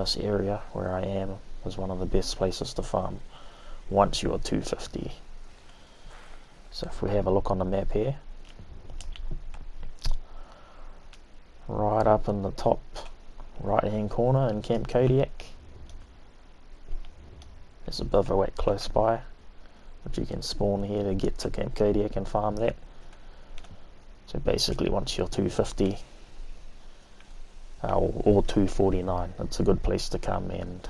this area where I am is one of the best places to farm once you're 250. So if we have a look on the map here, right up in the top right hand corner in Camp Kodiak, there's a bivouac close by, which you can spawn here to get to Camp Kodiak and farm that. So basically once you're 250 or 249, it's a good place to come and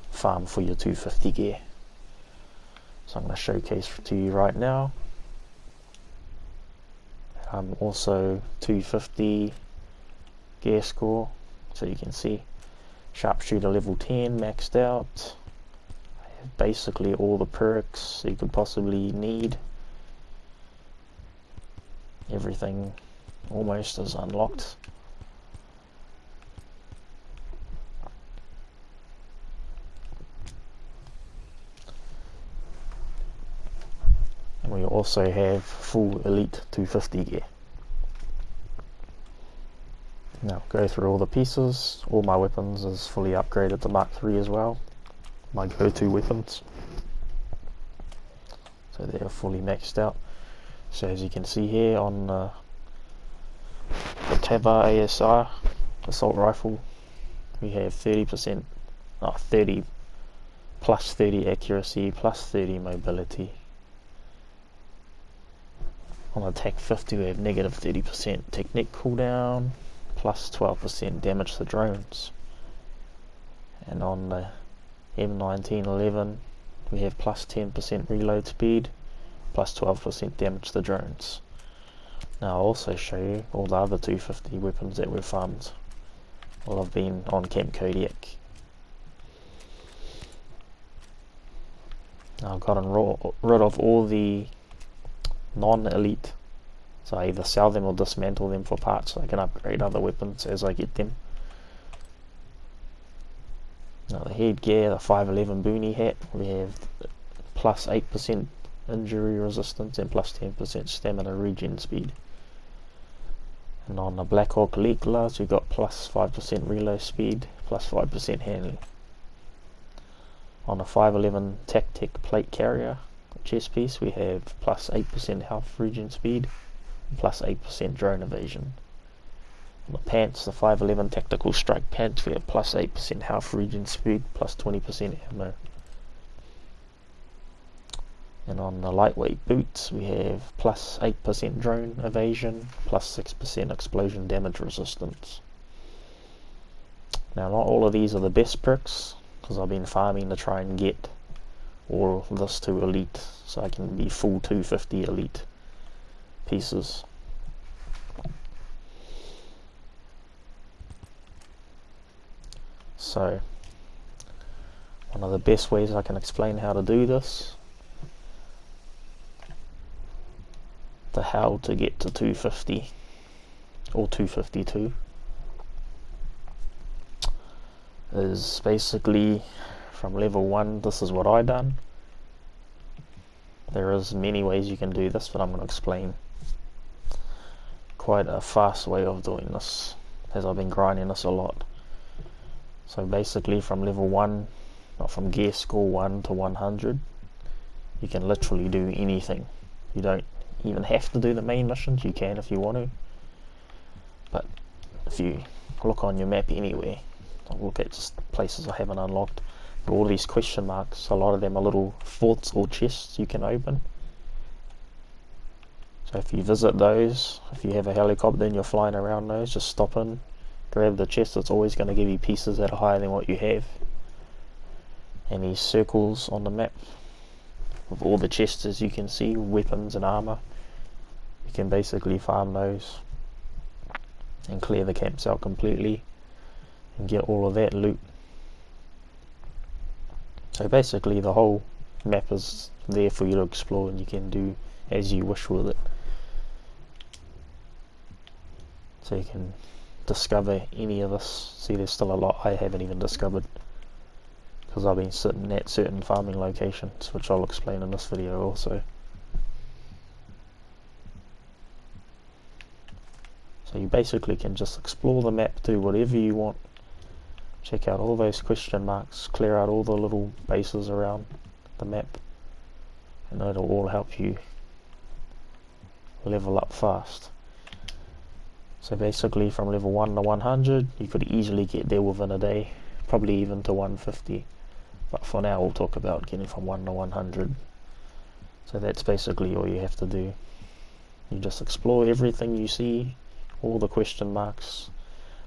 farm for your 250 gear. So I'm going to showcase to you right now. I'm also 250 gear score, so you can see sharpshooter level 10 maxed out. I have basically all the perks you could possibly need. Everything almost is unlocked. And we also have full elite 250 gear. Now go through all the pieces. All my weapons is fully upgraded to Mark III as well. My go-to weapons. So they're fully maxed out. So as you can see here on the Tava ASR assault rifle, we have 30%, plus 30 accuracy, plus 30 mobility. On the TAC 50 we have negative 30% technique cooldown, plus 12% damage to drones. And on the M1911 we have plus 10% reload speed, plus 12% damage to drones. Now I'll also show you all the other 250 weapons that we've farmed while I've been on Camp Kodiak. Now I've gotten rid of all the non-elite, so I either sell them or dismantle them for parts so I can upgrade other weapons as I get them. Now the headgear, the 511 boonie hat, we have plus 8% injury resistance and plus 10% stamina regen speed. And on the Black Hawk Elite gloves we got plus 5% reload speed, plus 5% handling. On the 511 Tactic plate carrier chest piece we have plus 8% health regen speed and plus 8% drone evasion. On the pants, the 511 tactical strike pants, we have plus 8% health regen speed, plus 20% ammo. And on the lightweight boots we have plus 8% drone evasion, plus 6% explosion damage resistance. Now not all of these are the best perks, because I've been farming to try and get all of this to elite, so I can be full 250 elite pieces. So one of the best ways I can explain how to do this, how to get to 250 or 252, is basically from level 1, this is what I done. There is many ways you can do this, but I'm going to explain quite a fast way of doing this, as I've been grinding this a lot. So basically from level 1, or from gear score 1 to 100, you can literally do anything. You don't even have to do the main missions, you can if you want to. But if you look on your map anywhere, I'll look at just places I haven't unlocked, but all these question marks, a lot of them are little forts or chests you can open. So if you visit those, if you have a helicopter and you're flying around those, just stop in, grab the chest. It's always going to give you pieces that are higher than what you have. And these circles on the map with all the chests, as you can see, weapons and armor, you can basically farm those and clear the campsite completely and get all of that loot. So basically the whole map is there for you to explore, and you can do as you wish with it. So you can discover any of this. See, there's still a lot I haven't even discovered, because I've been sitting at certain farming locations, which I'll explain in this video also. So you basically can just explore the map, do whatever you want, check out all those question marks, clear out all the little bases around the map, and it'll all help you level up fast. So basically from level 1 to 100 you could easily get there within a day, probably even to 150, but for now we'll talk about getting from 1 to 100. So that's basically all you have to do. You just explore everything you see, all the question marks.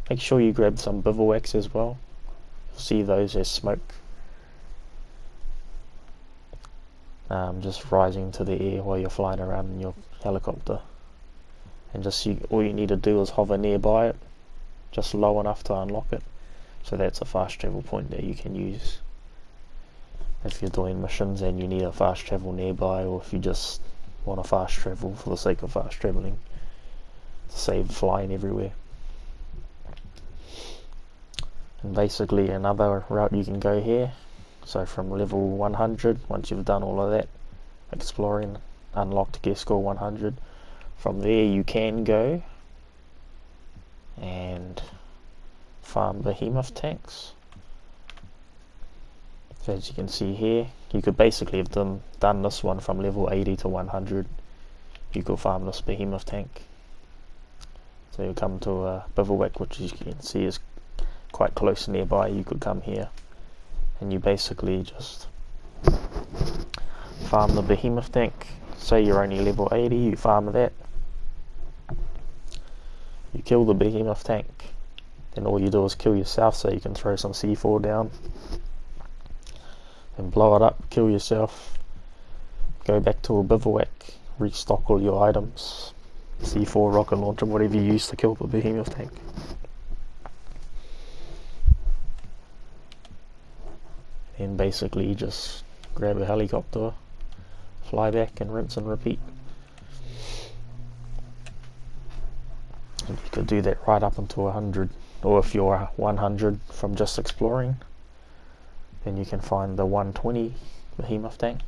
Make sure you grab some bivouacs as well. You'll see those as smoke, just rising to the air while you're flying around in your helicopter. And just all you need to do is hover nearby it, just low enough to unlock it. So that's a fast travel point that you can use if you're doing missions and you need a fast travel nearby, or if you just want to fast travel for the sake of fast traveling to save flying everywhere. And basically another route you can go here, so from level 100, once you've done all of that exploring, unlocked gear score 100, from there you can go and farm behemoth tanks. So as you can see here, you could basically have done this one from level 80 to 100. You could farm this behemoth tank. So you'll come to a bivouac, which as you can see is quite close nearby. You could come here and you basically just farm the behemoth tank. Say you're only level 80, you farm that, you kill the behemoth tank, then all you do is kill yourself, so you can throw some C4 down and blow it up, kill yourself, go back to a bivouac, restock all your items, C4, rocket launcher, whatever you use to kill the behemoth tank. And basically just grab a helicopter, fly back and rinse and repeat. And you could do that right up until 100, or if you're 100 from just exploring, then you can find the 120 behemoth tank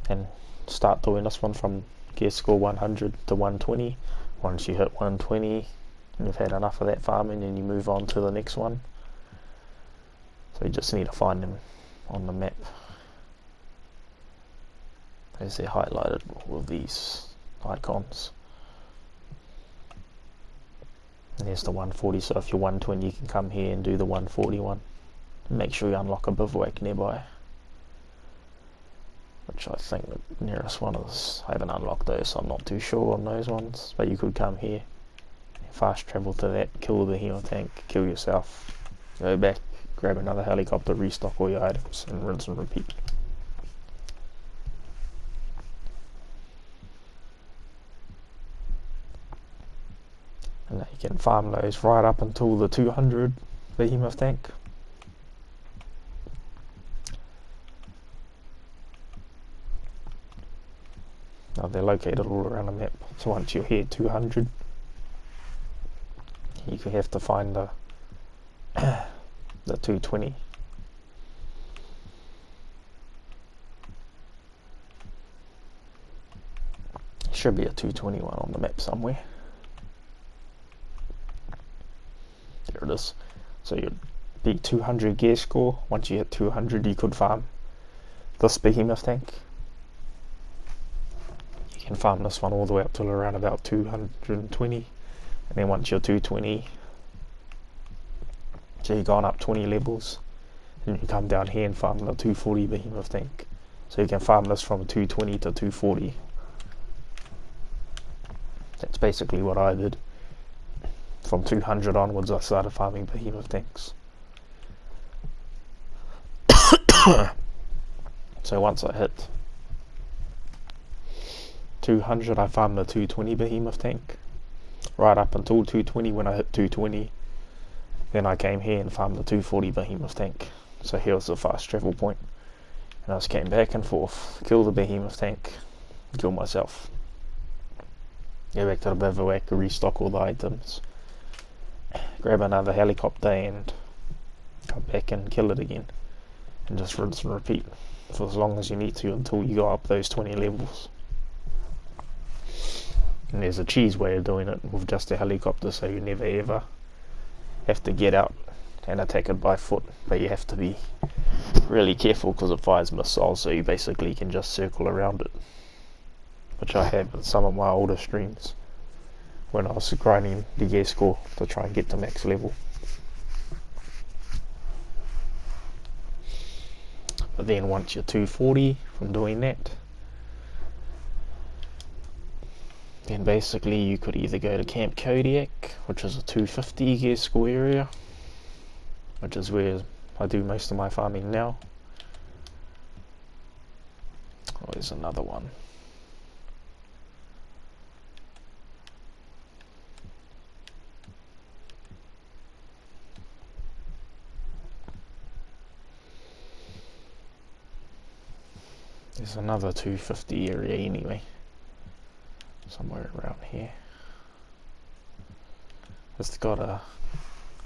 and start doing this one from gear score 100 to 120. Once you hit 120 and you've had enough of that farming, and you move on to the next one. So you just need to find them on the map as they're highlighted with these icons. And there's the 140, so if you're 120 you can come here and do the 140 one. Make sure you unlock a bivouac nearby, which I think the nearest one is, I haven't unlocked those so I'm not too sure on those ones, but you could come here, fast travel to that, kill the behemoth tank, kill yourself, go back, grab another helicopter, restock all your items, and rinse and repeat. And you can farm those right up until the 200 behemoth tank. Now they're located all around the map, so once you're here 200, you could have to find the 220. Should be a 221 on the map somewhere. There it is. So you'd be 200 gear score. Once you hit 200 you could farm this behemoth tank. You can farm this one all the way up till around about 220, and then once you're 220, so you've gone up 20 levels, and you come down here and farm the 240 behemoth tank. So you can farm this from 220 to 240. That's basically what I did. From 200 onwards I started farming behemoth tanks. So once I hit 200 I farmed the 220 behemoth tank right up until 220. When I hit 220, then I came here and farmed the 240 behemoth tank. So here was the fast travel point, and I just came back and forth, kill the behemoth tank, kill myself, go back to the bivouac, restock all the items, grab another helicopter and come back and kill it again, and just rinse and repeat for as long as you need to until you go up those 20 levels. And there's a cheese way of doing it with just a helicopter, so you never ever have to get out and attack it by foot, but you have to be really careful because it fires missiles, so you basically can just circle around it, which I have in some of my older streams when I was grinding the gear score to try and get to max level. But then once you're 240 from doing that, then basically you could either go to Camp Kodiak, which is a 250 gear score area, which is where I do most of my farming now. Oh, there's another one. There's another 250 area anyway, somewhere around here. It's got a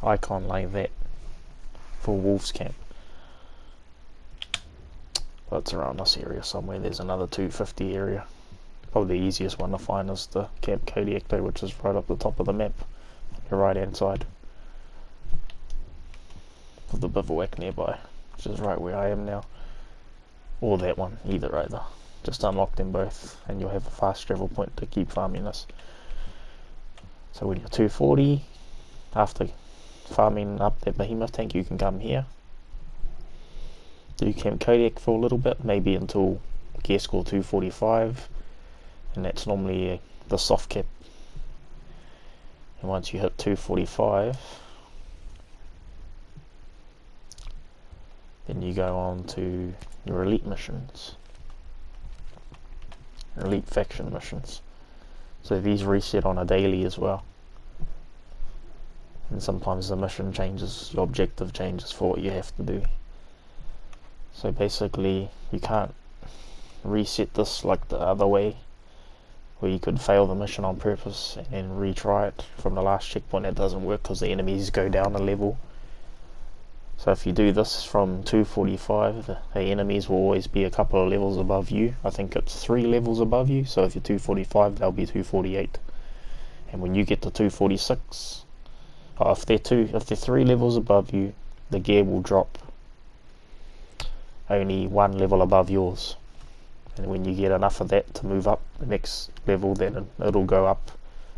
icon like that for Wolves Camp. But it's around this area somewhere. There's another 250 area. Probably the easiest one to find is the Camp Kodiak though, which is right up the top of the map on your right hand side, with the bivouac nearby, which is right where I am now. Or that one, either. Just unlock them both and you'll have a fast travel point to keep farming this. So when you're 240, after farming up that behemoth tank, you can come here, do Camp Kodiak for a little bit, maybe until gear score 245, and that's normally the soft cap. And once you hit 245, then you go on to your elite missions, elite faction missions. So these reset on a daily as well, and sometimes the mission changes, your objective changes for what you have to do. So basically you can't reset this like the other way, where you could fail the mission on purpose and then retry it from the last checkpoint. That doesn't work because the enemies go down a level. So if you do this from 245, the enemies will always be a couple of levels above you. I think it's 3 levels above you, so if you're 245 they'll be 248. And when you get to 246, if they're 3 levels above you, the gear will drop only 1 level above yours. And when you get enough of that to move up the next level, then it'll go up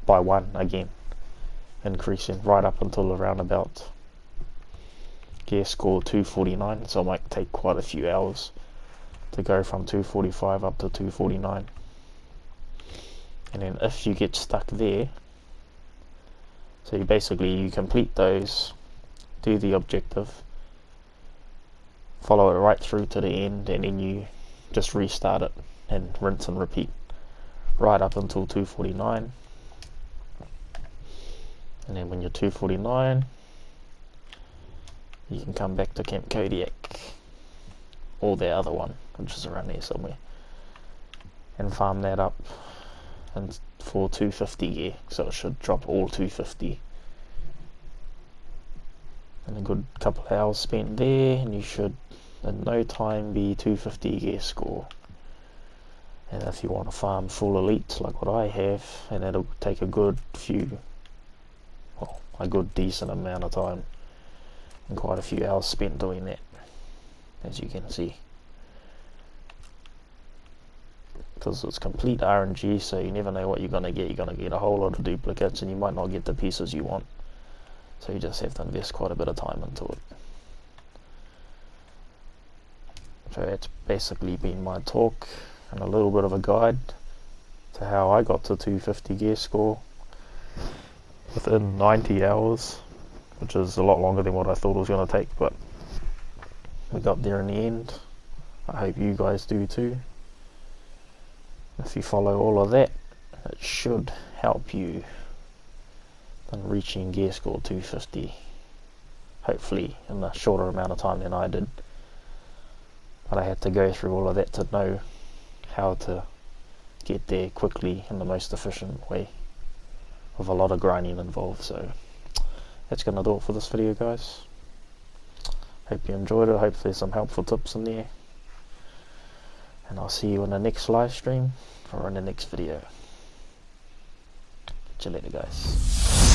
by 1 again, increasing right up until around about gear score 249. So it might take quite a few hours to go from 245 up to 249. And then if you get stuck there, so you complete those, do the objective, follow it right through to the end, and then you just restart it and rinse and repeat right up until 249. And then when you're 249, you can come back to Camp Kodiak, or the other one, which is around there somewhere, and farm that up and for 250 gear. So it should drop all 250. And a good couple of hours spent there, and you should in no time be 250 gear score. And if you want to farm full elite like what I have, and it'll take a good decent amount of time and quite a few hours spent doing that, as you can see, because it's complete RNG, so you never know what you're going to get. You're going to get a whole lot of duplicates and you might not get the pieces you want, so you just have to invest quite a bit of time into it. So that's basically been my talk and a little bit of a guide to how I got to 250 gear score within 90 hours, which is a lot longer than what I thought it was going to take, but we got there in the end. I hope you guys do too. If you follow all of that, it should help you in reaching gear score 250, hopefully in a shorter amount of time than I did. But I had to go through all of that to know how to get there quickly in the most efficient way, with a lot of grinding involved. So that's going to do it for this video, guys. Hope you enjoyed it. Hope there's some helpful tips in there, and I'll see you in the next live stream or in the next video. Catch you later, guys.